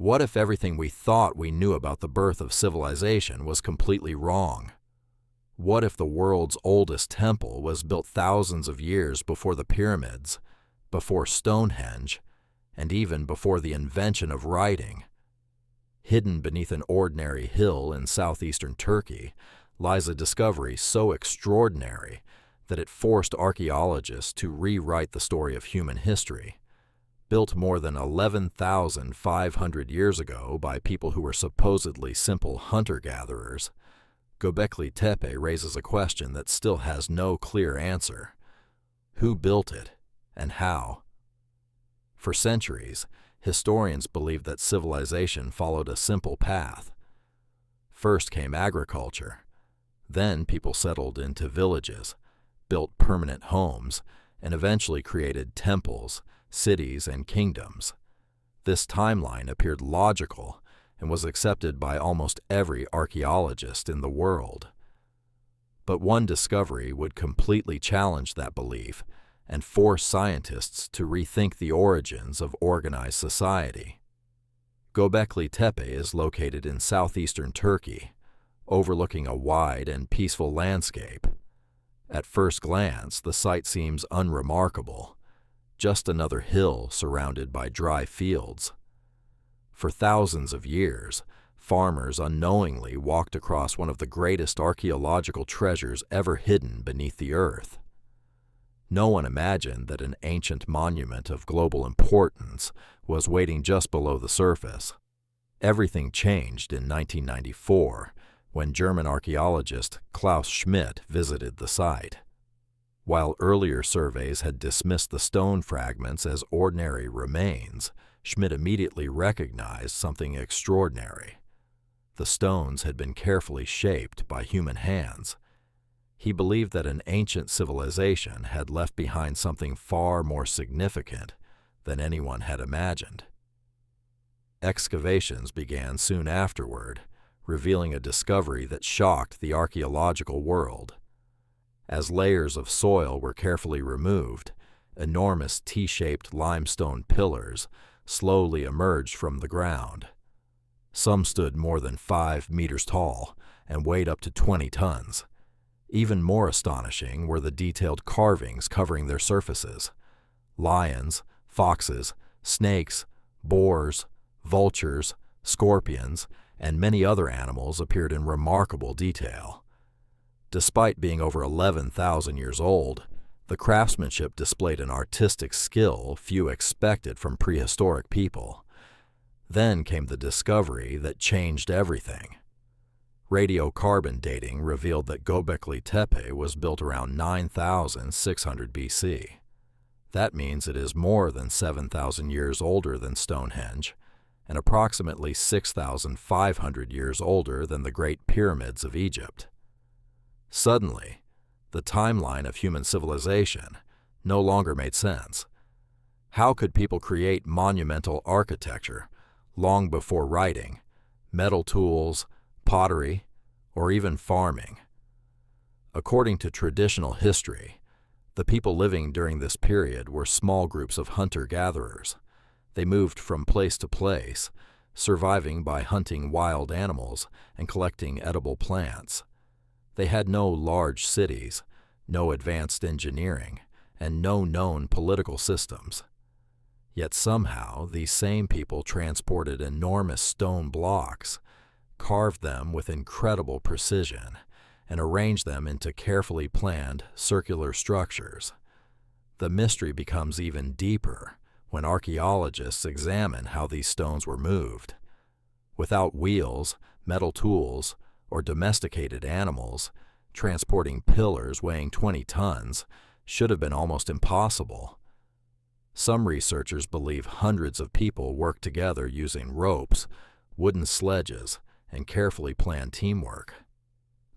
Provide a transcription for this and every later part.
What if everything we thought we knew about the birth of civilization was completely wrong? What if the world's oldest temple was built thousands of years before the pyramids, before Stonehenge, and even before the invention of writing? Hidden beneath an ordinary hill in southeastern Turkey lies a discovery so extraordinary that it forced archaeologists to rewrite the story of human history. Built more than 11,500 years ago by people who were supposedly simple hunter-gatherers, Göbekli Tepe raises a question that still has no clear answer. Who built it, and how? For centuries, historians believed that civilization followed a simple path. First came agriculture. Then people settled into villages, built permanent homes, and eventually created temples, cities, and kingdoms. This timeline appeared logical and was accepted by almost every archaeologist in the world. But one discovery would completely challenge that belief and force scientists to rethink the origins of organized society. Göbekli Tepe is located in southeastern Turkey, overlooking a wide and peaceful landscape. At first glance, the site seems unremarkable, just another hill surrounded by dry fields. For thousands of years, farmers unknowingly walked across one of the greatest archaeological treasures ever hidden beneath the earth. No one imagined that an ancient monument of global importance was waiting just below the surface. Everything changed in 1994 when German archaeologist Klaus Schmidt visited the site. While earlier surveys had dismissed the stone fragments as ordinary remains, Schmidt immediately recognized something extraordinary. The stones had been carefully shaped by human hands. He believed that an ancient civilization had left behind something far more significant than anyone had imagined. Excavations began soon afterward, revealing a discovery that shocked the archaeological world. As layers of soil were carefully removed, enormous T-shaped limestone pillars slowly emerged from the ground. Some stood more than 5 meters tall and weighed up to 20 tons. Even more astonishing were the detailed carvings covering their surfaces. Lions, foxes, snakes, boars, vultures, scorpions, and many other animals appeared in remarkable detail. Despite being over 11,000 years old, the craftsmanship displayed an artistic skill few expected from prehistoric people. Then came the discovery that changed everything. Radiocarbon dating revealed that Gobekli Tepe was built around 9,600 BC. That means it is more than 7,000 years older than Stonehenge, and approximately 6,500 years older than the Great Pyramids of Egypt. Suddenly, the timeline of human civilization no longer made sense. How could people create monumental architecture long before writing, metal tools, pottery, or even farming? According to traditional history, the people living during this period were small groups of hunter-gatherers. They moved from place to place, surviving by hunting wild animals and collecting edible plants. They had no large cities, no advanced engineering, and no known political systems. Yet somehow these same people transported enormous stone blocks, carved them with incredible precision, and arranged them into carefully planned circular structures. The mystery becomes even deeper when archaeologists examine how these stones were moved. Without wheels, metal tools, or domesticated animals, transporting pillars weighing 20 tons should have been almost impossible. Some researchers believe hundreds of people worked together using ropes, wooden sledges, and carefully planned teamwork.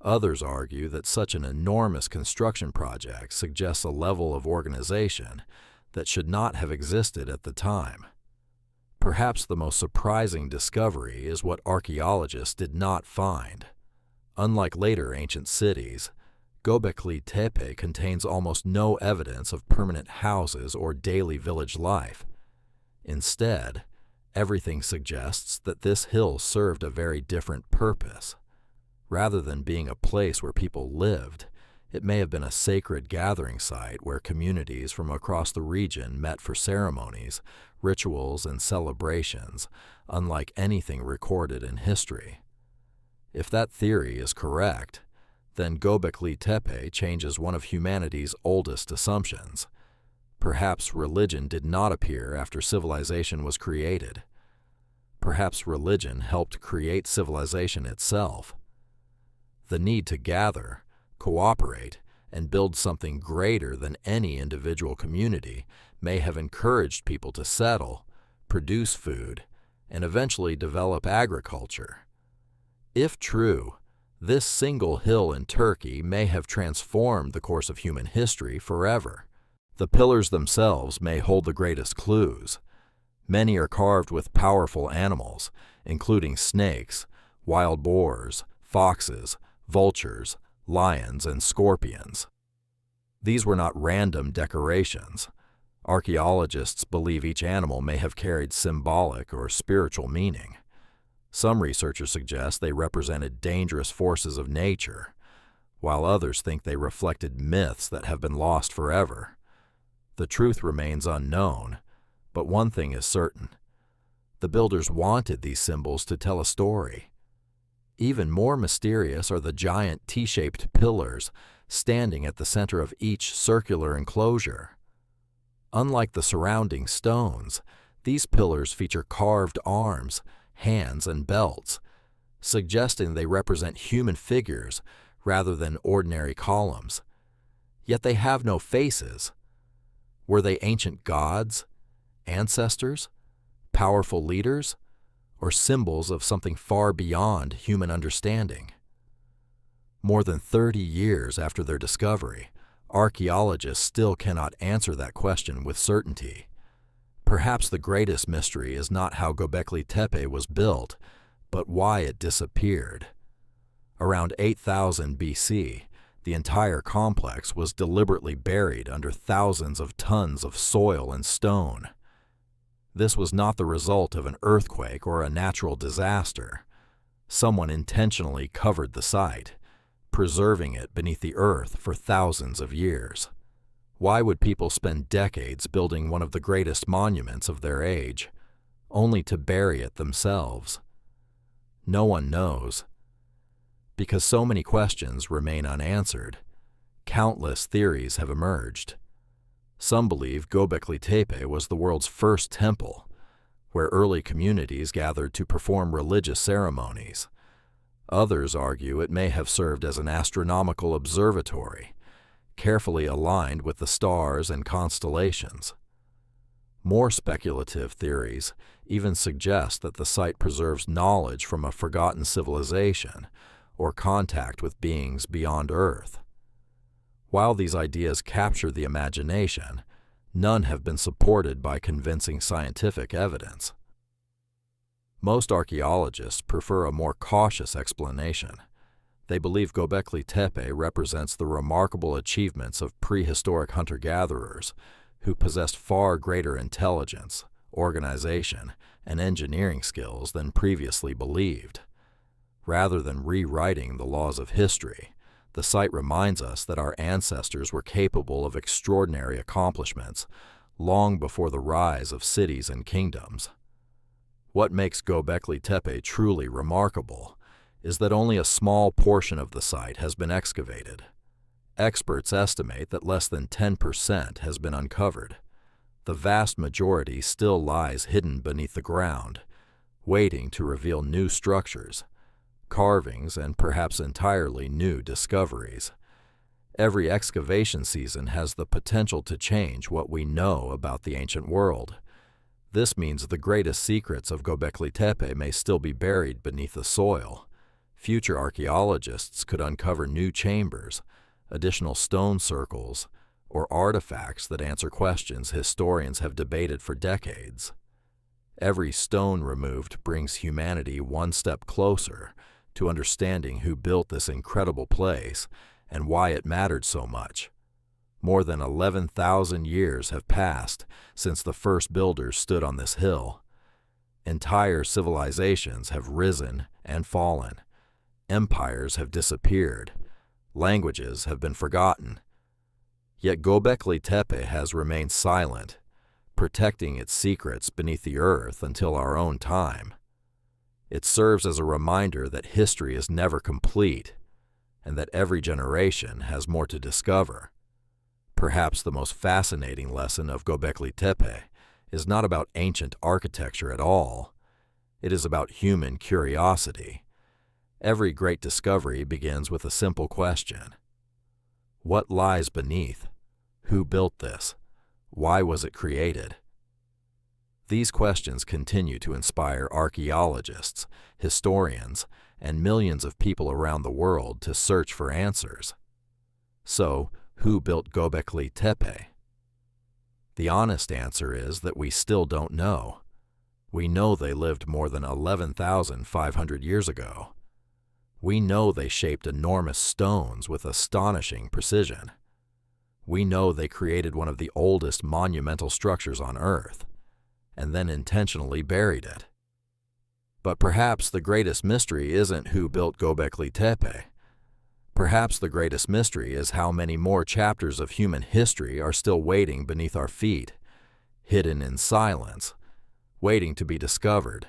Others argue that such an enormous construction project suggests a level of organization that should not have existed at the time. Perhaps the most surprising discovery is what archaeologists did not find. Unlike later ancient cities, Göbekli Tepe contains almost no evidence of permanent houses or daily village life. Instead, Everything suggests that this hill served a very different purpose. Rather than being a place where people lived, it may have been a sacred gathering site where communities from across the region met for ceremonies, rituals, and celebrations, unlike anything recorded in history. If that theory is correct, then Göbekli Tepe changes one of humanity's oldest assumptions. Perhaps religion did not appear after civilization was created. Perhaps religion helped create civilization itself. The need to gather, cooperate, and build something greater than any individual community may have encouraged people to settle, produce food, and eventually develop agriculture. If true, this single hill in Turkey may have transformed the course of human history forever. The pillars themselves may hold the greatest clues. Many are carved with powerful animals, including snakes, wild boars, foxes, vultures, lions, and scorpions. These were not random decorations. Archaeologists believe each animal may have carried symbolic or spiritual meaning. Some researchers suggest they represented dangerous forces of nature, while others think they reflected myths that have been lost forever. The truth remains unknown, but one thing is certain. The builders wanted these symbols to tell a story. Even more mysterious are the giant T-shaped pillars standing at the center of each circular enclosure. Unlike the surrounding stones, these pillars feature carved arms, hands, and belts, suggesting they represent human figures rather than ordinary columns. Yet they have no faces. Were they ancient gods, ancestors, powerful leaders, or symbols of something far beyond human understanding? More than 30 years after their discovery, archaeologists still cannot answer that question with certainty. Perhaps the greatest mystery is not how Göbekli Tepe was built, but why it disappeared. Around 8000 BC, the entire complex was deliberately buried under thousands of tons of soil and stone. This was not the result of an earthquake or a natural disaster. Someone intentionally covered the site, preserving it beneath the earth for thousands of years. Why would people spend decades building one of the greatest monuments of their age, only to bury it themselves? No one knows. Because so many questions remain unanswered, countless theories have emerged. Some believe Göbekli Tepe was the world's first temple, where early communities gathered to perform religious ceremonies. Others argue it may have served as an astronomical observatory, carefully aligned with the stars and constellations. More speculative theories even suggest that the site preserves knowledge from a forgotten civilization or contact with beings beyond Earth. While these ideas capture the imagination, none have been supported by convincing scientific evidence. Most archaeologists prefer a more cautious explanation. They believe Göbekli Tepe represents the remarkable achievements of prehistoric hunter-gatherers who possessed far greater intelligence, organization, and engineering skills than previously believed. Rather than rewriting the laws of history, the site reminds us that our ancestors were capable of extraordinary accomplishments long before the rise of cities and kingdoms. What makes Göbekli Tepe truly remarkable is that only a small portion of the site has been excavated. Experts estimate that less than 10% has been uncovered. The vast majority still lies hidden beneath the ground, waiting to reveal new structures, carvings, and perhaps entirely new discoveries. Every excavation season has the potential to change what we know about the ancient world. This means the greatest secrets of Göbekli Tepe may still be buried beneath the soil. Future archaeologists could uncover new chambers, additional stone circles, or artifacts that answer questions historians have debated for decades. Every stone removed brings humanity one step closer to understanding who built this incredible place and why it mattered so much. More than 11,000 years have passed since the first builders stood on this hill. Entire civilizations have risen and fallen. Empires have disappeared. Languages have been forgotten. Yet Gobekli Tepe has remained silent, protecting its secrets beneath the earth until our own time. It serves as a reminder that history is never complete, and that every generation has more to discover. Perhaps the most fascinating lesson of Gobekli Tepe is not about ancient architecture at all. It is about human curiosity. Every great discovery begins with a simple question. What lies beneath? Who built this? Why was it created? These questions continue to inspire archaeologists, historians, and millions of people around the world to search for answers. So, who built Gobekli Tepe? The honest answer is that we still don't know. We know they lived more than 11,500 years ago. We know they shaped enormous stones with astonishing precision. We know they created one of the oldest monumental structures on Earth, and then intentionally buried it. But perhaps the greatest mystery isn't who built Gobekli Tepe. Perhaps the greatest mystery is how many more chapters of human history are still waiting beneath our feet, hidden in silence, waiting to be discovered.